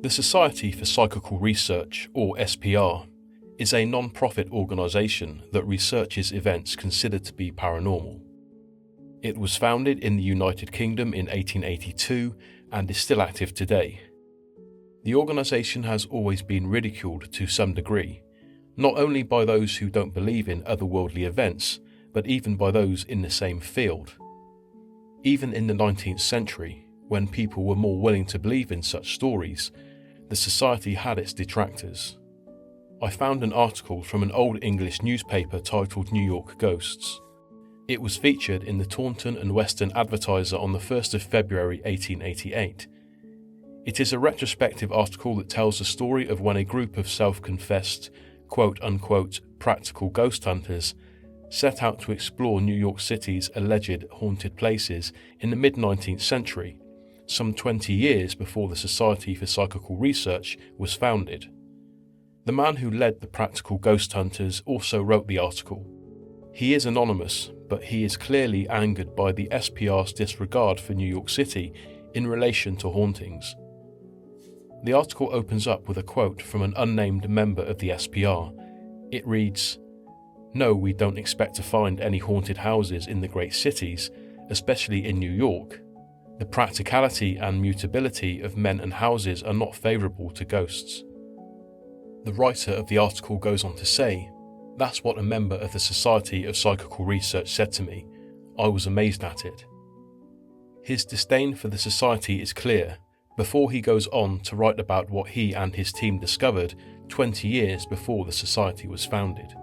The Society for Psychical Research, or SPR, is a non-profit organisation that researches events considered to be paranormal. It was founded in the United Kingdom in 1882 and is still active today. The organisation has always been ridiculed to some degree, not only by those who don't believe in otherworldly events, but even by those in the same field. Even in the 19th century, when people were more willing to believe in such stories, the society had its detractors. I found an article from an old English newspaper titled New York Ghosts. It was featured in the Taunton and Western Advertiser on the 1st of February 1888. It is a retrospective article that tells the story of when a group of self-confessed, quote-unquote, practical ghost hunters set out to explore New York City's alleged haunted places in the mid-19th century, some 20 years before the Society for Psychical Research was founded. The man who led the practical ghost hunters also wrote the article. He is anonymous, but he is clearly angered by the SPR's disregard for New York City in relation to hauntings. The article opens up with a quote from an unnamed member of the SPR. It reads, "No, we don't expect to find any haunted houses in the great cities, especially in New York. The practicality and mutability of men and houses are not favourable to ghosts." The writer of the article goes on to say, "That's what a member of the Society of Psychical Research said to me. I was amazed at it." His disdain for the society is clear before he goes on to write about what he and his team discovered 20 years before the society was founded.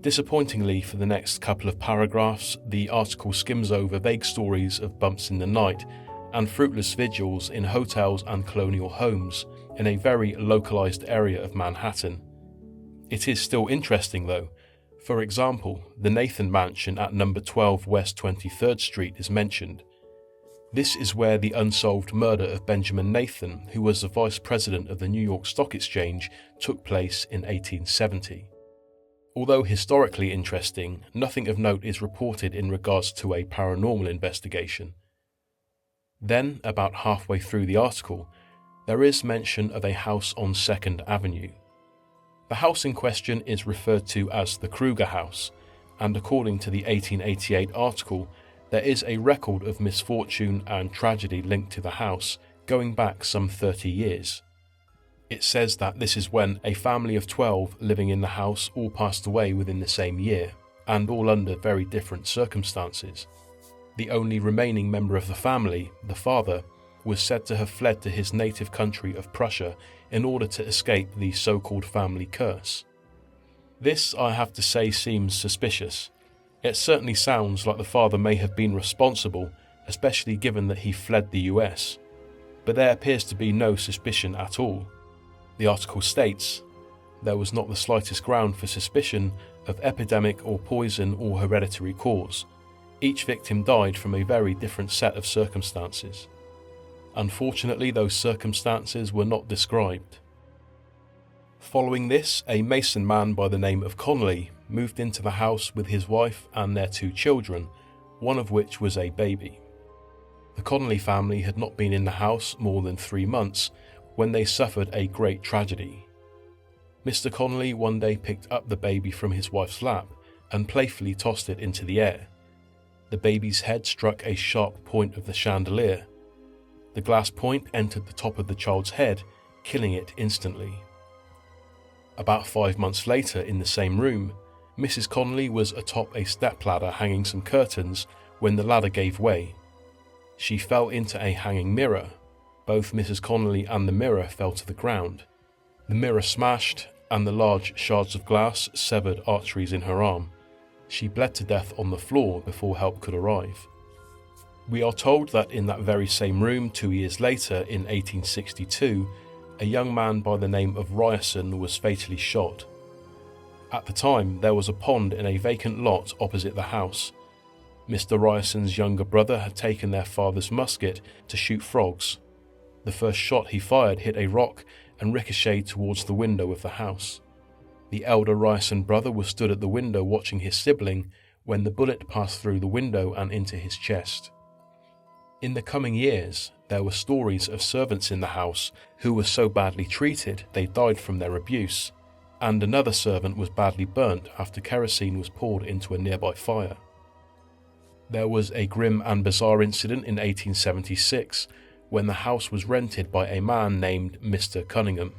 Disappointingly, for the next couple of paragraphs, the article skims over vague stories of bumps in the night and fruitless vigils in hotels and colonial homes in a very localised area of Manhattan. It is still interesting though. For example, the Nathan Mansion at number 12 West 23rd Street is mentioned. This is where the unsolved murder of Benjamin Nathan, who was the vice president of the New York Stock Exchange, took place in 1870. Although historically interesting, nothing of note is reported in regards to a paranormal investigation. Then, about halfway through the article, there is mention of a house on 2nd Avenue. The house in question is referred to as the Kruger House, and according to the 1888 article, there is a record of misfortune and tragedy linked to the house going back some 30 years. It says that this is when a family of 12 living in the house all passed away within the same year, and all under very different circumstances. The only remaining member of the family, the father, was said to have fled to his native country of Prussia in order to escape the so-called family curse. This, I have to say, seems suspicious. It certainly sounds like the father may have been responsible, especially given that he fled the US. But there appears to be no suspicion at all. The article states, "There was not the slightest ground for suspicion of epidemic or poison or hereditary cause. Each victim died from a very different set of circumstances. Unfortunately, those circumstances were not described." Following this, a Mason man by the name of Connolly moved into the house with his wife and their 2 children, one of which was a baby. The Connolly family had not been in the house more than 3 months when they suffered a great tragedy. Mr. Connolly one day picked up the baby from his wife's lap and playfully tossed it into the air. The baby's head struck a sharp point of the chandelier. The glass point entered the top of the child's head, killing it instantly. About 5 months later, in the same room, Mrs. Connolly was atop a stepladder hanging some curtains when the ladder gave way. She fell into a hanging mirror. Both Mrs. Connolly and the mirror fell to the ground. The mirror smashed, and the large shards of glass severed arteries in her arm. She bled to death on the floor before help could arrive. We are told that in that very same room 2 years later, in 1862, a young man by the name of Ryerson was fatally shot. At the time, there was a pond in a vacant lot opposite the house. Mr. Ryerson's younger brother had taken their father's musket to shoot frogs. The first shot he fired hit a rock and ricocheted towards the window of the house. The elder Ryerson brother was stood at the window watching his sibling when the bullet passed through the window and into his chest. In the coming years, there were stories of servants in the house who were so badly treated they died from their abuse, and another servant was badly burnt after kerosene was poured into a nearby fire. There was a grim and bizarre incident in 1876 when the house was rented by a man named Mr. Cunningham.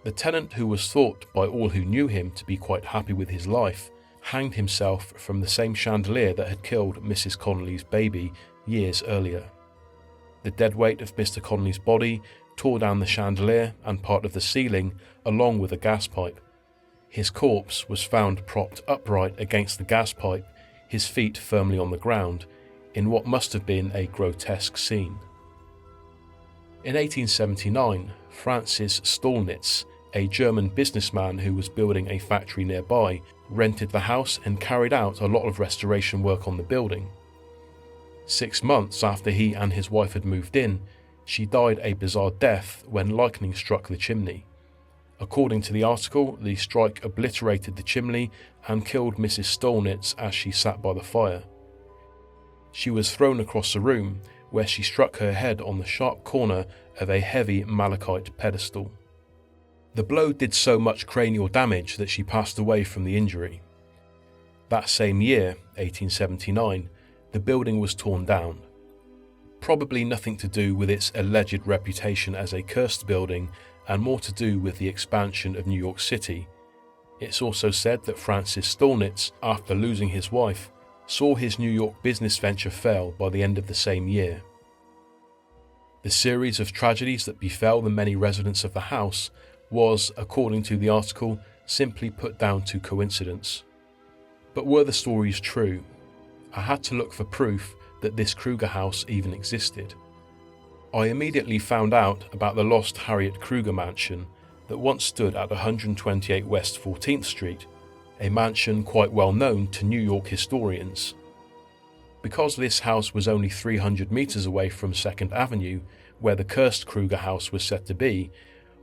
The tenant, who was thought by all who knew him to be quite happy with his life, hanged himself from the same chandelier that had killed Mrs. Connolly's baby years earlier. The dead weight of Mr. Connolly's body tore down the chandelier and part of the ceiling, along with a gas pipe. His corpse was found propped upright against the gas pipe, his feet firmly on the ground, in what must have been a grotesque scene. In 1879, Francis Stolnitz, a German businessman who was building a factory nearby, rented the house and carried out a lot of restoration work on the building. 6 months after he and his wife had moved in, she died a bizarre death when lightning struck the chimney. According to the article, the strike obliterated the chimney and killed Mrs. Stolnitz as she sat by the fire. She was thrown across the room, where she struck her head on the sharp corner of a heavy malachite pedestal. The blow did so much cranial damage that she passed away from the injury. That same year, 1879, the building was torn down. Probably nothing to do with its alleged reputation as a cursed building, and more to do with the expansion of New York City. It's also said that Francis Stolnitz, after losing his wife, saw his New York business venture fail by the end of the same year. The series of tragedies that befell the many residents of the house was, according to the article, simply put down to coincidence. But were the stories true? I had to look for proof that this Kruger house even existed. I immediately found out about the lost Harriet Kruger mansion that once stood at 128 West 14th Street, a mansion quite well known to New York historians. Because this house was only 300 meters away from 2nd Avenue, where the cursed Kruger house was said to be,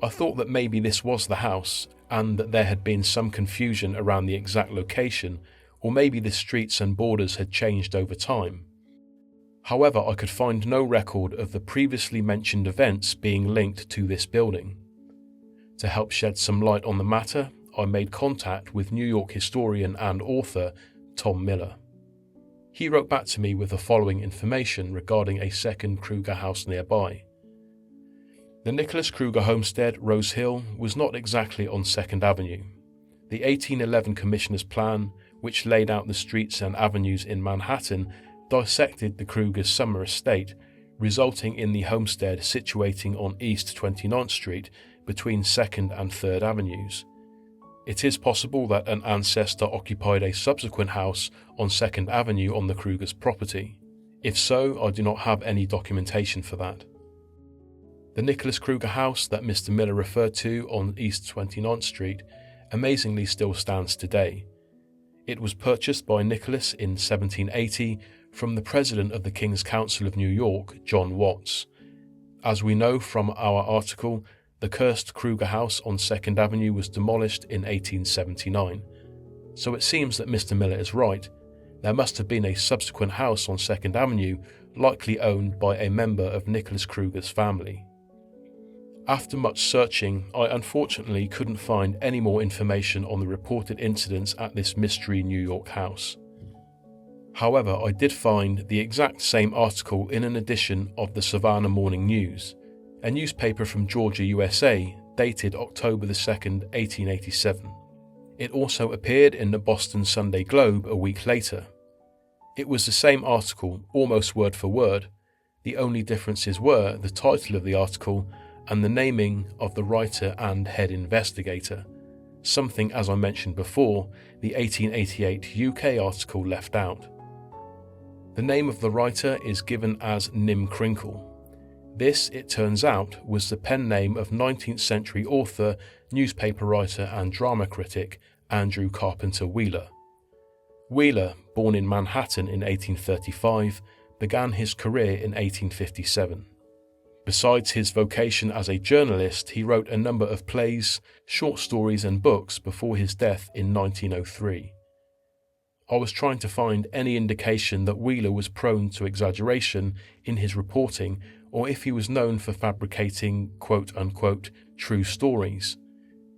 I thought that maybe this was the house and that there had been some confusion around the exact location, or maybe the streets and borders had changed over time. However, I could find no record of the previously mentioned events being linked to this building. To help shed some light on the matter, I made contact with New York historian and author Tom Miller. He wrote back to me with the following information regarding a second Kruger house nearby. The Nicholas Kruger homestead, Rose Hill, was not exactly on 2nd Avenue. The 1811 Commissioner's Plan, which laid out the streets and avenues in Manhattan, dissected the Krugers' summer estate, resulting in the homestead situating on East 29th Street between 2nd and 3rd Avenues. It is possible that an ancestor occupied a subsequent house on 2nd Avenue on the Krugers' property. If so, I do not have any documentation for that. The Nicholas Kruger house that Mr. Miller referred to on East 29th Street amazingly still stands today. It was purchased by Nicholas in 1780 from the president of the King's Council of New York, John Watts. As we know from our article, the cursed Kruger house on 2nd Avenue was demolished in 1879. So it seems that Mr. Miller is right. There must have been a subsequent house on 2nd Avenue, likely owned by a member of Nicholas Kruger's family. After much searching, I unfortunately couldn't find any more information on the reported incidents at this mystery New York house. However, I did find the exact same article in an edition of the Savannah Morning News, a newspaper from Georgia, USA, dated October 2nd, 1887. It also appeared in the Boston Sunday Globe a week later. It was the same article, almost word for word. The only differences were the title of the article and the naming of the writer and head investigator, something, as I mentioned before, the 1888 UK article left out. The name of the writer is given as Nim Crinkle. This, it turns out, was the pen name of 19th century author, newspaper writer and drama critic Andrew Carpenter Wheeler. Wheeler, born in Manhattan in 1835, began his career in 1857. Besides his vocation as a journalist, he wrote a number of plays, short stories and books before his death in 1903. I was trying to find any indication that Wheeler was prone to exaggeration in his reporting or if he was known for fabricating quote-unquote true stories.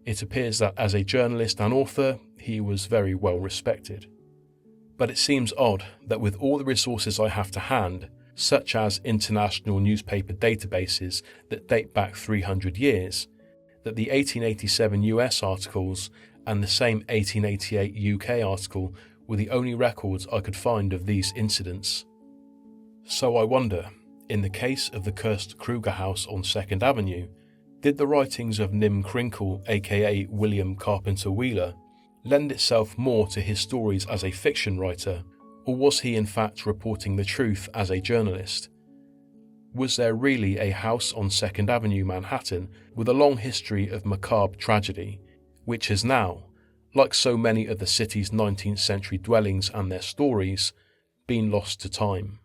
It appears that as a journalist and author, he was very well respected. But it seems odd that with all the resources I have to hand, such as international newspaper databases that date back 300 years, that the 1887 US articles and the same 1888 UK article were the only records I could find of these incidents. So I wonder, in the case of the cursed Kruger house on 2nd Avenue, did the writings of Nim Crinkle, aka William Carpenter Wheeler, lend itself more to his stories as a fiction writer, or was he in fact reporting the truth as a journalist? Was there really a house on 2nd Avenue, Manhattan, with a long history of macabre tragedy, which has now, like so many of the city's 19th century dwellings and their stories, been lost to time?